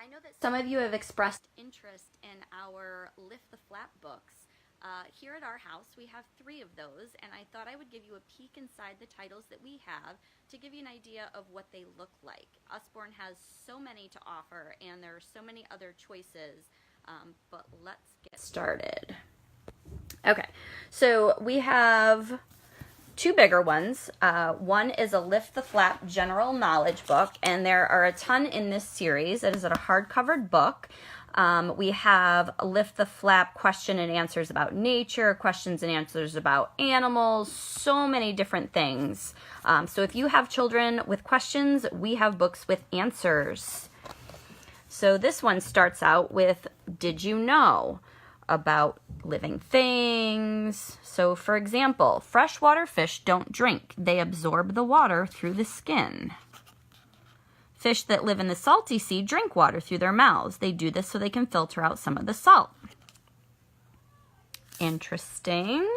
I know that some of you have expressed interest in our Lift the Flap books. Here at our house, we have 3 of those, and I thought I would give you a peek inside the titles that we have to give you an idea of what they look like. Usborne has so many to offer, and there are so many other choices, but let's get started. Okay, so we have 2 bigger ones. One is a Lift the Flap general knowledge book, and there are a ton in this series. It is a hardcover book. We have Lift the Flap question and answers about nature, questions and answers about animals, so many different things. So if you have children with questions, we have books with answers. So this one starts out with, did you know? About living things. So for example, freshwater fish don't drink. They absorb the water through the skin. Fish that live in the salty sea drink water through their mouths. They do this so they can filter out some of the salt. Interesting.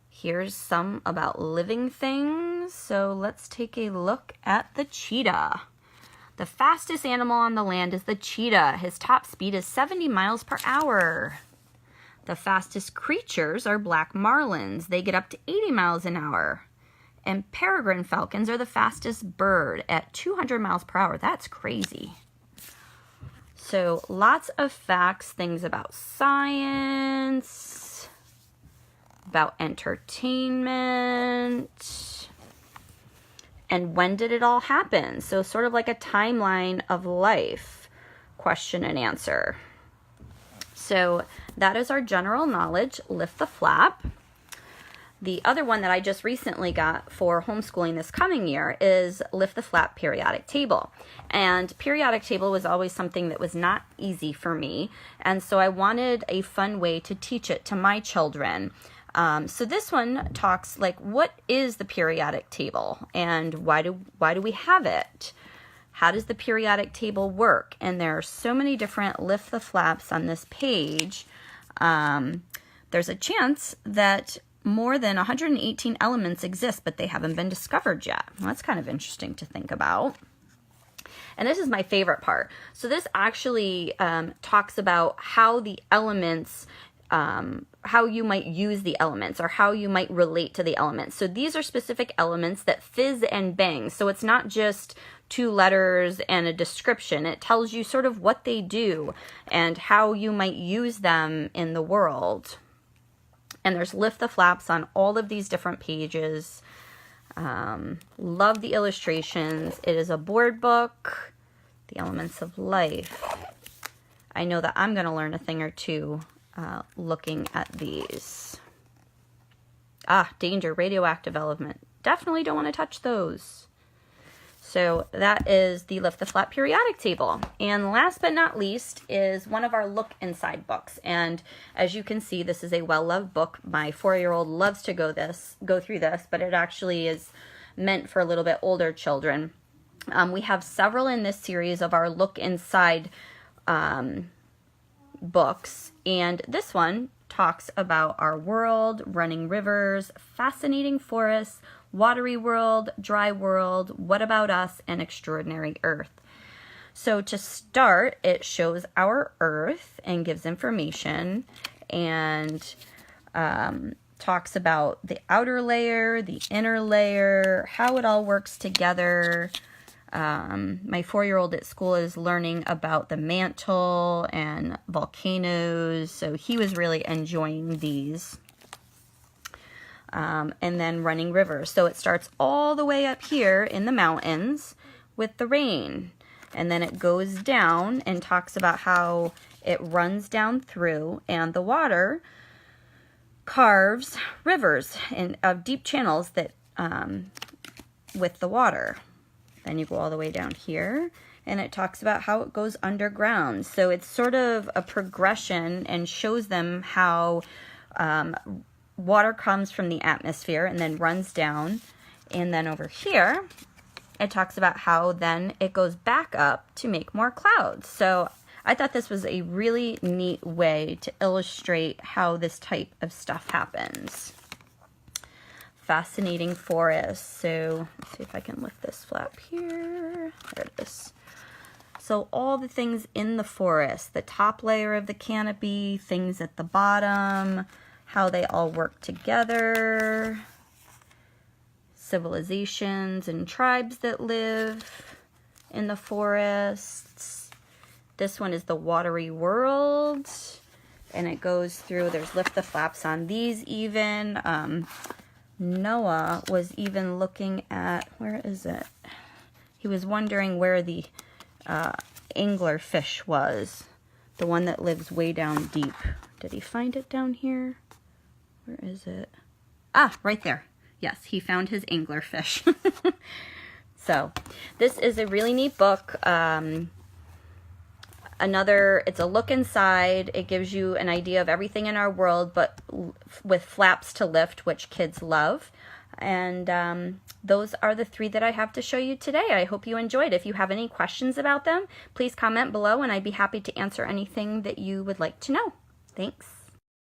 Here's some about living things. So let's take a look at the cheetah. The fastest animal on the land is the cheetah. His top speed is 70 miles per hour. The fastest creatures are black marlins. They get up to 80 miles an hour. And peregrine falcons are the fastest bird at 200 miles per hour. That's crazy. So lots of facts, things about science, about entertainment. And when did it all happen? So sort of like a timeline of life, question and answer. So that is our general knowledge, Lift the Flap. The other one that I just recently got for homeschooling this coming year is Lift the Flap periodic table. And periodic table was always something that was not easy for me. And so I wanted a fun way to teach it to my children. So this one talks like, what is the periodic table and why do we have it? How does the periodic table work? And there are so many different Lift the Flaps on this page. There's a chance that more than 118 elements exist, but they haven't been discovered yet. Well, that's kind of interesting to think about. And this is my favorite part. So this actually talks about how the elements how you might use the elements or how you might relate to the elements. So these are specific elements that fizz and bang. So it's not just 2 letters and a description. It tells you sort of what they do and how you might use them in the world. And there's Lift the Flaps on all of these different pages. Love the illustrations. It is a board book. The elements of life. I know that I'm going to learn a thing or two looking at these. Danger, radioactive element. Definitely don't want to touch those. So that is the Lift the Flap periodic table. And last but not least is one of our Look Inside books. And as you can see, this is a well-loved book. My 4-year-old loves to go through this, but it actually is meant for a little bit older children. We have several in this series of our Look Inside books, and this one talks about our world, running rivers, fascinating forests, watery world, dry world, what about us, and extraordinary earth. So to start, it shows our earth and gives information and talks about the outer layer, the inner layer, how it all works together. My 4-year-old at school is learning about the mantle and volcanoes, so he was really enjoying these. And then running rivers. So it starts all the way up here in the mountains with the rain. And then it goes down and talks about how it runs down through, and the water carves rivers of deep channels that with the water. Then you go all the way down here, and it talks about how it goes underground. So it's sort of a progression and shows them how water comes from the atmosphere and then runs down. And then over here, it talks about how then it goes back up to make more clouds. So I thought this was a really neat way to illustrate how this type of stuff happens. Fascinating forest. So let's see if I can lift this flap here. There it is. So all the things in the forest, the top layer of the canopy, things at the bottom, how they all work together, civilizations and tribes that live in the forests. This one is the watery world, and it goes through, there's lift the flaps on these even. Noah was even looking at, where is it? He was wondering where the anglerfish was, the one that lives way down deep. Did he find it down here? Where is it? Ah, right there. Yes, he found his anglerfish. So this is a really neat book. It's a look inside. It gives you an idea of everything in our world, but with flaps to lift, which kids love. And those are the 3 that I have to show you today. I hope you enjoyed. If you have any questions about them, please comment below, and I'd be happy to answer anything that you would like to know. Thanks.